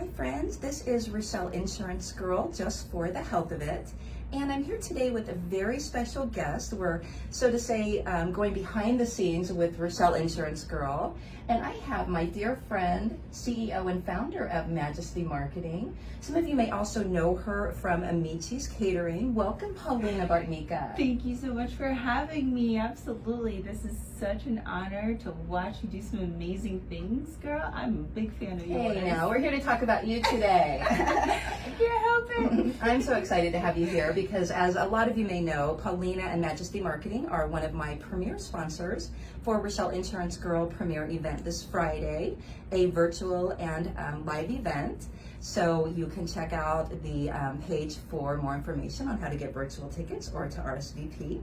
Hi friends, this is Richele Insurance Girl, just for the health of it. And I'm here today with a very special guest. We're, so to say, going behind the scenes with Richele Insurance Girl. And I have my dear friend, CEO and founder of Majesty Marketing. Some of you may also know her from Amici's Catering. Welcome, Paulina Bartnica. Thank you so much for having me. Absolutely. This is such an honor to watch you do some amazing things, girl. I'm a big fan of yours. Hey, now we're here to talk about you today. I can't help it. I'm so excited to have you here because, as a lot of you may know, Paulina and Majesty Marketing are one of my premier sponsors for Richele Insurance Girl Premier event this Friday, a virtual and live event. So you can check out the page for more information on how to get virtual tickets or to RSVP.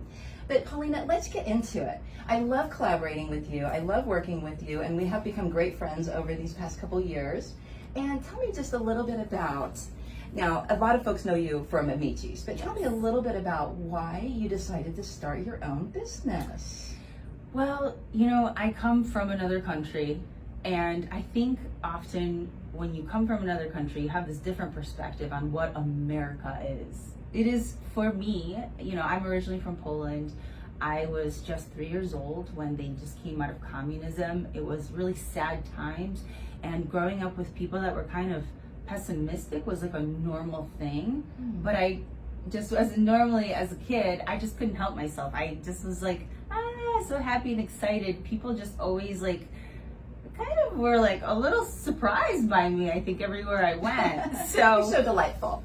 But Paulina, let's get into it. I love collaborating with you. I love working with you, and we have become great friends over these past couple years. And tell me just a little bit about, now a lot of folks know you from Amici's, but tell me a little bit about why you decided to start your own business. Well, you know, I come from another country, and I think often when you come from another country, you have this different perspective on what America is. It is, for me, you know, I'm originally from Poland. I was just 3 years old when they just came out of communism. It was really sad times, and growing up with people that were kind of pessimistic was like a normal thing. But I just, as a kid, I just couldn't help myself. I just was like, so happy and excited. People just always like kind of were like a little surprised by me, I think, everywhere I went. So delightful.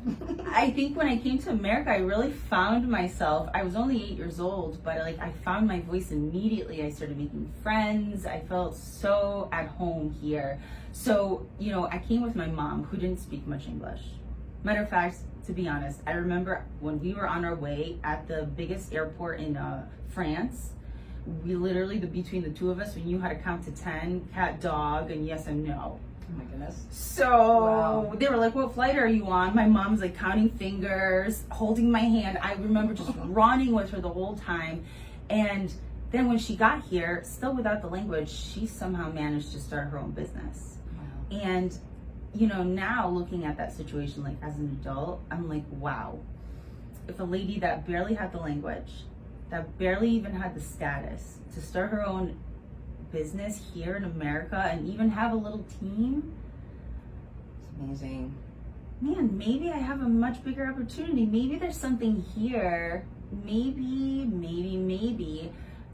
I think when I came to America, I really found myself. I was only 8 years old, but like I found my voice immediately. I started making friends. I felt so at home here. So, you know, I came with my mom, who didn't speak much English. Matter of fact, to be honest, I remember when we were on our way at the biggest airport in France, we literally, between the two of us, we knew how to count to 10, cat, dog, and yes and no. Oh my goodness. So Wow. They were like, what flight are you on? My mom's like counting fingers, holding my hand. I remember just running with her the whole time. And then when she got here, still without the language, she somehow managed to start her own business. Wow. And, you know, now looking at that situation, like as an adult, I'm like, wow, if a lady that barely had the language, that barely even had the status to start her own business here in America and even have a little team, It's amazing. man, maybe I have a much bigger opportunity. Maybe there's something here, maybe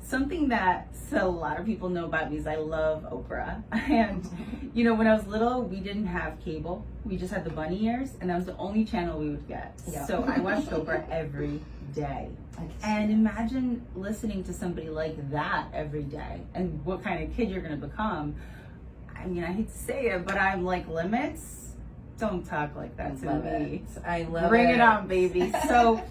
something that a lot of people know about me is I love Oprah. And you know, when I was little, we didn't have cable. We just had the bunny ears, and that was the only channel we would get. Yeah. So I watched Oprah every day. And imagine listening to somebody like that every day and what kind of kid you're going to become. I mean, I hate to say it, but I'm like, limits? Don't talk like that to me. I love it. Bring it on, baby. So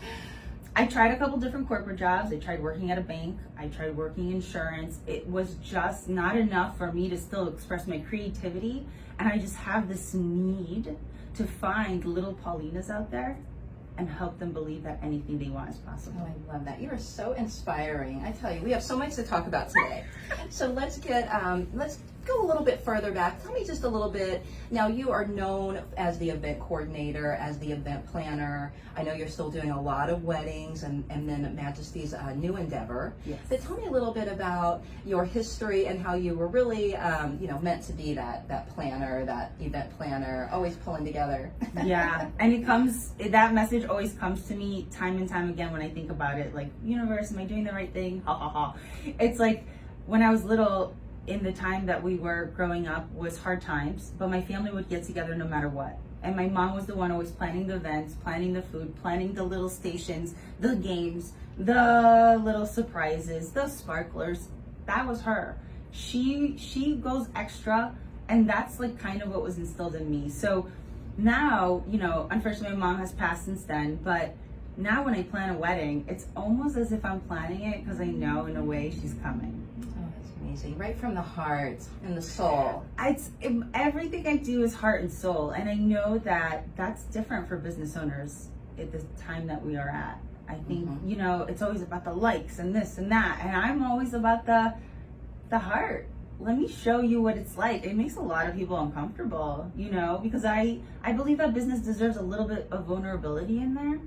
I tried a couple different corporate jobs. I tried working at a bank. I tried working insurance. It was just not enough for me to still express my creativity. And I just have this need to find little Paulinas out there and help them believe that anything they want is possible. Oh, I love that. You are so inspiring. I tell you, we have so much to talk about today. So let's go a little bit further back. Tell me just a little bit. Now, you are known as the event coordinator, as the event planner. I know you're still doing a lot of weddings and then Majesty's new endeavor. Yes. But tell me a little bit about your history and how you were really, meant to be that planner, that event planner, always pulling together. Yeah, and that message always comes to me time and time again when I think about it. Like, universe, am I doing the right thing? Ha ha ha. It's like when I was little, in the time that we were growing up was hard times, but my family would get together no matter what. And my mom was the one always planning the events, planning the food, planning the little stations, the games, the little surprises, the sparklers. That was her. She goes extra, and that's like kind of what was instilled in me. So now, you know, unfortunately my mom has passed since then, but now when I plan a wedding, it's almost as if I'm planning it because I know in a way she's coming. Amazing. Right from the heart and the soul. Everything I do is heart and soul, and I know that that's different for business owners at the time that we are at. I think, you know, it's always about the likes and this and that, and I'm always about the heart. let me show you what it's like. It makes a lot of people uncomfortable, you know, because I believe that business deserves a little bit of vulnerability in there.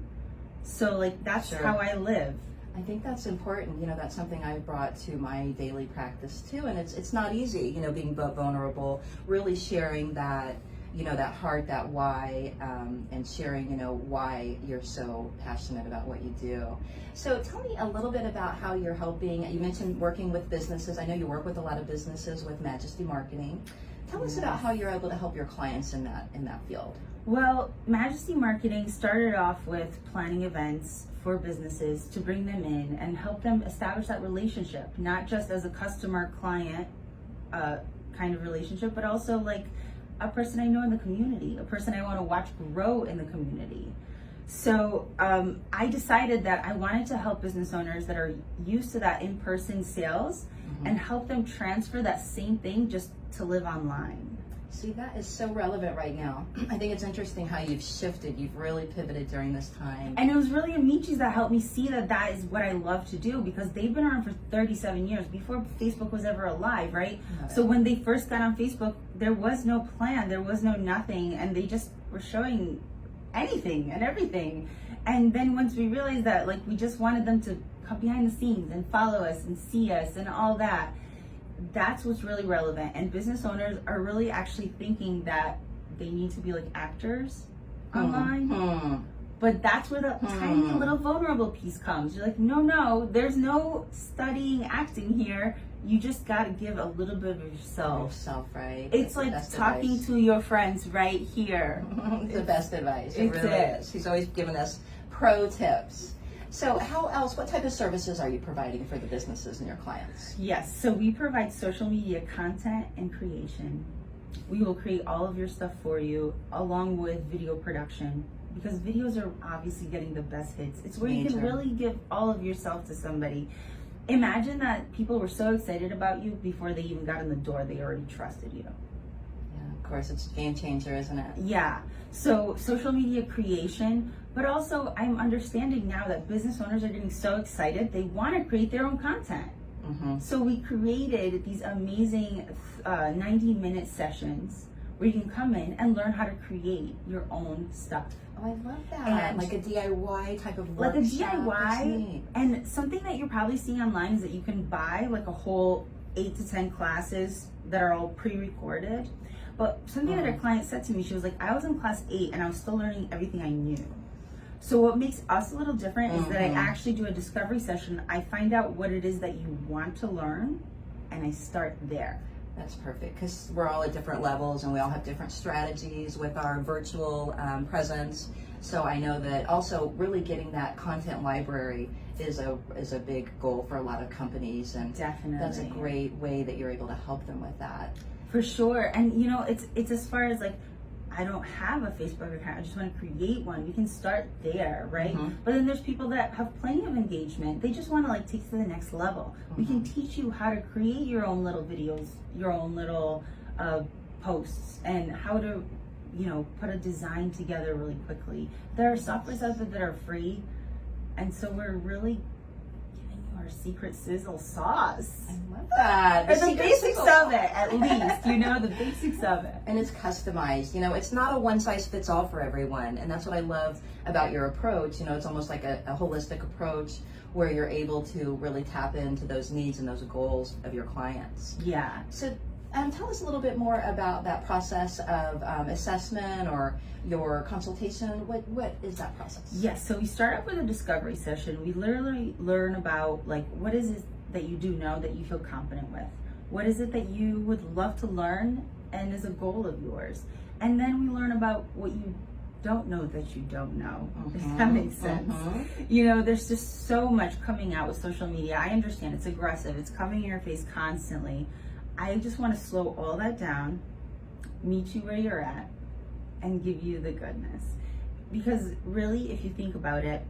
So like, that's Sure. how I live. I think that's important. You know, that's something I brought to my daily practice too. And it's not easy, you know, being vulnerable, really sharing that, you know, that heart, that why, and sharing, you know, why you're so passionate about what you do. So tell me a little bit about how you're helping. You mentioned working with businesses. I know you work with a lot of businesses with Majesty Marketing. Tell us about how you're able to help your clients in that field. Well, Majesty Marketing started off with planning events for businesses to bring them in and help them establish that relationship, not just as a customer-client kind of relationship, but also like a person I know in the community, a person I want to watch grow in the community. So I decided that I wanted to help business owners that are used to that in-person sales and help them transfer that same thing just to live online. See, that is so relevant right now. I think it's interesting how you've shifted. You've really pivoted during this time. And it was really Amichis that helped me see that that is what I love to do, because they've been around for 37 years, before Facebook was ever alive, right? So when they first got on Facebook, there was no plan, there was no nothing, and they just were showing anything and everything. And then once we realized that, like, we just wanted them to come behind the scenes and follow us and see us and all that, that's what's really relevant. And business owners are really actually thinking that they need to be like actors online. But that's where the tiny little vulnerable piece comes. You're like, no, there's no studying acting here. You just got to give a little bit of yourself. Right? It's like talking to your friends right here. It's the best advice. It It's really it. is. She's always giving us pro tips. So how else, what type of services are you providing for the businesses and your clients? Yes, so we provide social media content and creation. We will create all of your stuff for you, along with video production, because videos are obviously getting the best hits. It's where you can really give all of yourself to somebody. Imagine that people were so excited about you before they even got in the door, they already trusted you. Yeah, of course, it's a game changer, isn't it? Yeah, so social media creation, but also I'm understanding now that business owners are getting so excited, they want to create their own content. So we created these amazing 90-minute sessions where you can come in and learn how to create your own stuff. Oh, I love that. And like a DIY type of like a workshop. That's DIY. neat. And something that you're probably seeing online is that you can buy like a whole 8 to 10 classes that are all pre-recorded. But something that a client said to me, she was like, I was in class 8 and I was still learning everything I knew. So what makes us a little different is that I actually do a discovery session. I find out what it is that you want to learn, and I start there. That's perfect, because we're all at different levels and we all have different strategies with our virtual presence. So I know that also really getting that content library is a big goal for a lot of companies, and Definitely. that's a great way that you're able to help them with that. For sure. And you know, it's as far as like, I don't have a Facebook account, I just want to create one. We can start there, right? But then there's people that have plenty of engagement. They just want to like take it to the next level. We can teach you how to create your own little videos, your own little posts, and how to, you know, put a design together really quickly. There are softwares out there that are free, and so we're really giving you our secret sizzle sauce. I love that. Or the basics of it, at least, you know, the basics of it. And it's customized. You know, it's not a one-size-fits-all for everyone. And that's what I love about your approach. You know, it's almost like a holistic approach where you're able to really tap into those needs and those goals of your clients. Yeah. So tell us a little bit more about that process of assessment or your consultation. What is that process? Yes, so we start off with a discovery session. We literally learn about like, what is it that you do know that you feel confident with? What is it that you would love to learn and is a goal of yours? And then we learn about what you don't know that you don't know, if that makes sense. You know, there's just so much coming out with social media. I understand it's aggressive, it's coming in your face constantly. I just want to slow all that down, meet you where you're at, and give you the goodness. Because really, if you think about it,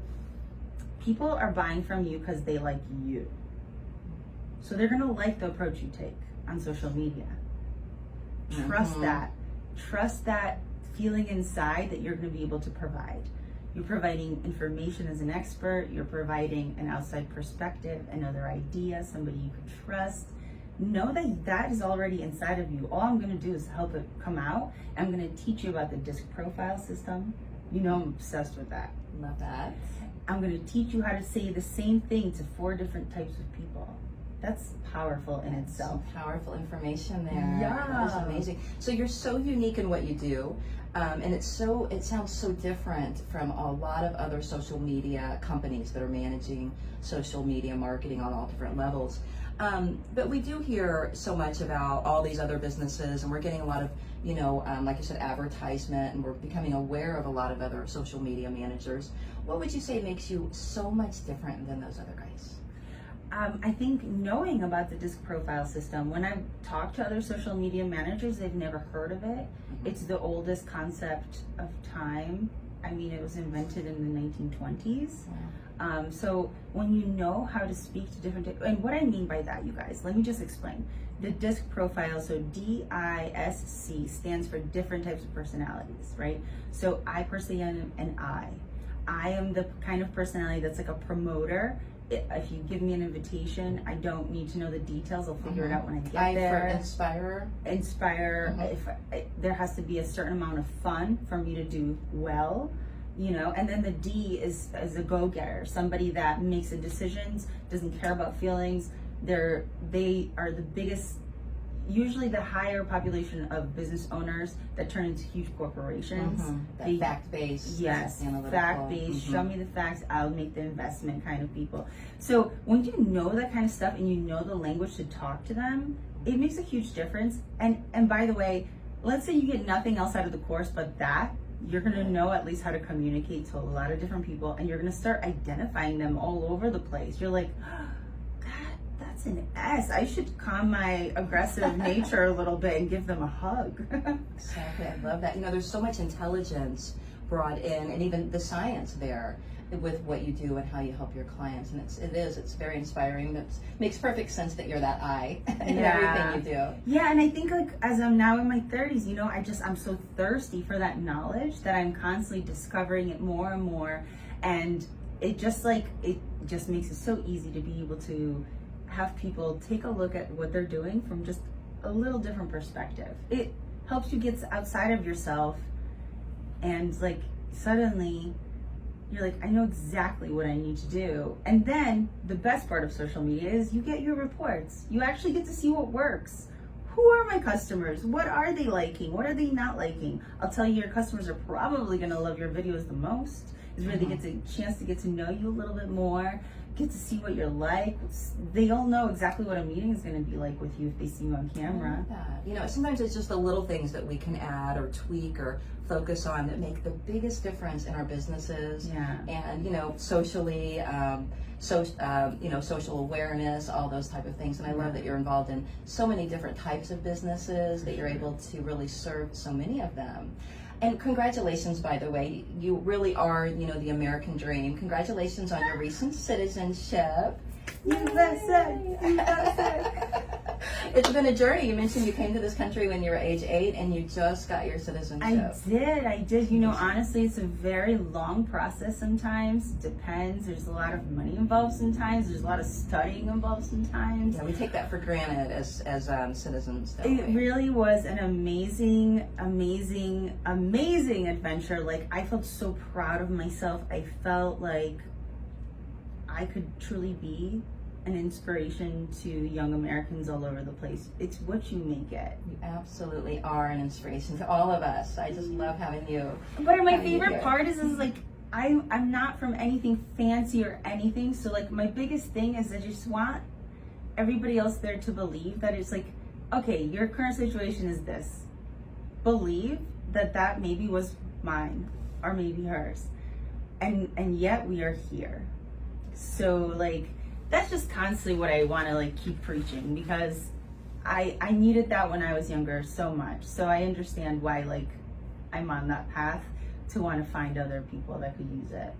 people are buying from you because they like you. So they're gonna like the approach you take on social media. Trust that. Trust that feeling inside that you're gonna be able to provide. You're providing information as an expert, you're providing an outside perspective, another idea, somebody you can trust. know that that is already inside of you. All I'm going to do is help it come out. I'm going to teach you about the disc profile system. You know I'm obsessed with that. Love that. I'm going to teach you how to say the same thing to 4 different types of people. That's powerful in itself. Some powerful information there. Yeah. That's amazing. So you're so unique in what you do. And it sounds so different from a lot of other social media companies that are managing social media marketing on all different levels. But we do hear so much about all these other businesses, and we're getting a lot of, like you said, advertisement, and we're becoming aware of a lot of other social media managers. What would you say makes you so much different than those other guys? I think knowing about the disc profile system, when I talk to other social media managers, they've never heard of it. Mm-hmm. It's the oldest concept of time. I mean, it was invented in the 1920s. Wow. So when you know how to speak to different, and what I mean by that, you guys, let me just explain. The disc profile, so DISC, stands for different types of personalities, right? So I personally am an I am the kind of personality that's like a promoter. If you give me an invitation, I don't need to know the details. I'll figure it out when I get there. Inspire. If there has to be a certain amount of fun for me to do well, and then the D is a go-getter, somebody that makes the decisions, doesn't care about feelings. They are the biggest, usually the higher population of business owners that turn into huge corporations. That fact-based. Yes, analytical. fact-based, show me the facts, I'll make the investment kind of people. So when you know that kind of stuff and you know the language to talk to them, it makes a huge difference. And by the way, let's say you get nothing else out of the course but that, you're gonna know at least how to communicate to a lot of different people, and you're gonna start identifying them all over the place. You're like, that's an S. I should calm my aggressive nature a little bit and give them a hug. Exactly, I love that. There's so much intelligence brought in, and even the science there with what you do and how you help your clients, and it's very inspiring. That makes perfect sense that you're that I in everything you do. Yeah, and I think like as I'm now in my 30s, I'm so thirsty for that knowledge that I'm constantly discovering it more and more, and it just makes it so easy to be able to have people take a look at what they're doing from just a little different perspective. It helps you get outside of yourself, and like suddenly you're like, I know exactly what I need to do. And then the best part of social media is you get your reports. You actually get to see what works. Who are my customers? What are they liking? What are they not liking? I'll tell you, your customers are probably gonna love your videos the most. Is where they get a chance to get to know you a little bit more, get to see what you're like. They all know exactly what a meeting is going to be like with you if they see you on camera. Sometimes it's just the little things that we can add or tweak or focus on that make the biggest difference in our businesses. Yeah. And socially, social awareness, all those type of things. And I love that you're involved in so many different types of businesses, that you're able to really serve so many of them. And congratulations, by the way, you really are, the American dream. Congratulations on your recent citizenship. USA. It's been a journey. You mentioned you came to this country when you were age 8 and you just got your citizenship. I did. Honestly, it's a very long process sometimes. It depends. There's a lot of money involved sometimes. There's a lot of studying involved sometimes. Yeah, we take that for granted as citizens. It really was an amazing adventure. Like, I felt so proud of myself. I felt like I could truly be an inspiration to young Americans all over the place. It's what you make it. You absolutely are an inspiration to all of us. I just love having you. But my favorite part is like, I'm not from anything fancy or anything. So like my biggest thing is I just want everybody else there to believe that it's like, okay, your current situation is this. Believe that maybe was mine or maybe hers. And yet we are here. So like, that's just constantly what I want to like keep preaching, because I needed that when I was younger so much. So I understand why like I'm on that path to want to find other people that could use it.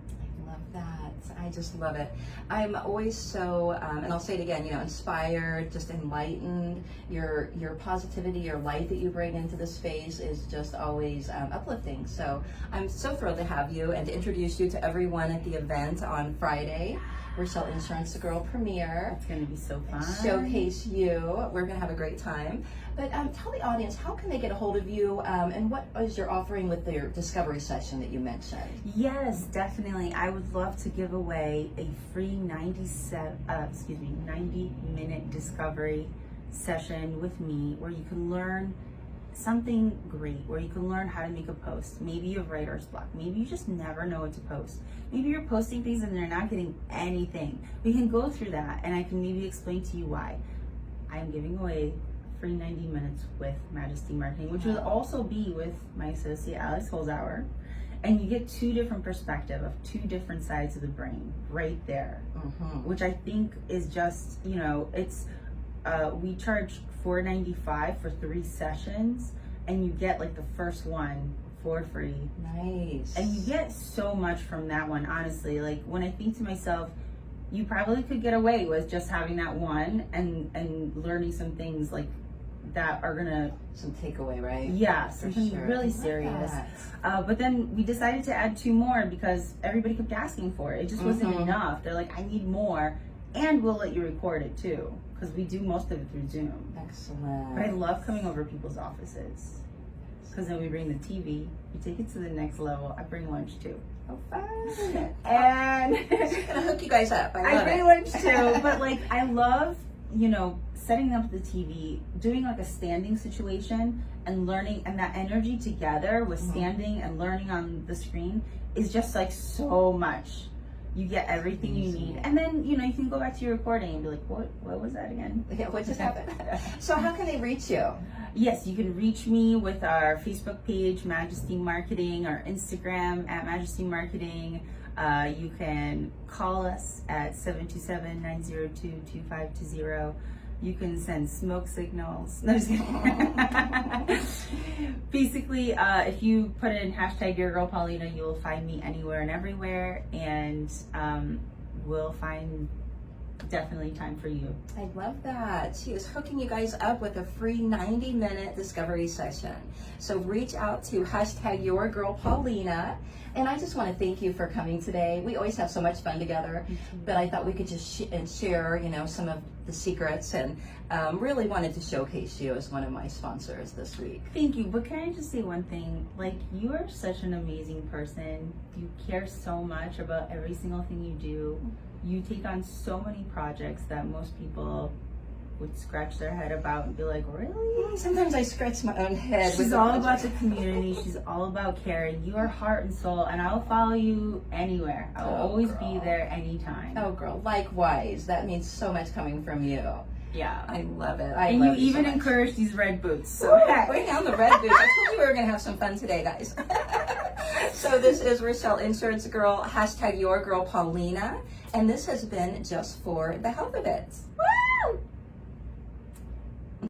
love that. I just love it. I'm always so, and I'll say it again, inspired, just enlightened. Your positivity, your light that you bring into the space is just always uplifting. So I'm so thrilled to have you and to introduce you to everyone at the event on Friday. Richele Insurance Girl Premier. It's going to be so fun. Showcase you. We're going to have a great time. But tell the audience, how can they get a hold of you, and what is your offering with your discovery session that you mentioned? Yes, definitely. I would love to give away a free 90-minute discovery session with me where you can learn something great, where you can learn how to make a post. Maybe you have writer's block. Maybe you just never know what to post. Maybe you're posting things and they're not getting anything. We can go through that and I can maybe explain to you why. I'm giving away free 90 minutes with Majesty Marketing, which will also be with my associate Alex Holzhauer. And you get two different perspectives of two different sides of the brain right there, which I think is just, it's, we charge $4.95 for 3 sessions, and you get like the first one for free. Nice. And you get so much from that one, honestly. Like when I think to myself, you probably could get away with just having that one and learning some things like that are gonna some takeaway, right? Yeah, something really serious. But then we decided to add 2 more because everybody kept asking for it. It just wasn't enough. They're like, I need more, and we'll let you record it too, because we do most of it through Zoom. Excellent. But I love coming over people's offices because then we bring the TV, we take it to the next level. I bring lunch too. Oh, fun. And I'm gonna hook you guys up. I bring lunch too. But like, I love, setting up the TV, doing like a standing situation and learning, and that energy together with standing and learning on the screen is just like so much. You get everything you need, and then you can go back to your recording and be like, what was that again? Yeah, what just happened? So how can they reach you? Yes, you can reach me with our Facebook page, Majesty Marketing, our Instagram at Majesty Marketing. You can call us at 727-902-2520. You can send smoke signals. No, just kidding. Basically, if you put in hashtag Your Girl Paulina, you will find me anywhere and everywhere, and we'll find definitely time for you. I love that. She is hooking you guys up with a free 90-minute discovery session. So reach out to hashtag Your Girl Paulina. And I just want to thank you for coming today. We always have so much fun together, but I thought we could just share, some of the secrets, and really wanted to showcase you as one of my sponsors this week. Thank you. But can I just say one thing? Like, you are such an amazing person. You care so much about every single thing you do. You take on so many projects that most people would scratch their head about and be like, really? Sometimes I scratch my own head. She's all about the community. She's all about caring. You are heart and soul, and I'll follow you anywhere. I'll always be there anytime. Oh, girl, likewise. That means so much coming from you. Yeah. I love it. And love you even so encourage these red boots. So bring down the red boots. I told you we were going to have some fun today, guys. So this is Richele Insurance Girl, hashtag Your Girl Paulina, and this has been Just for the Health of It. Woo!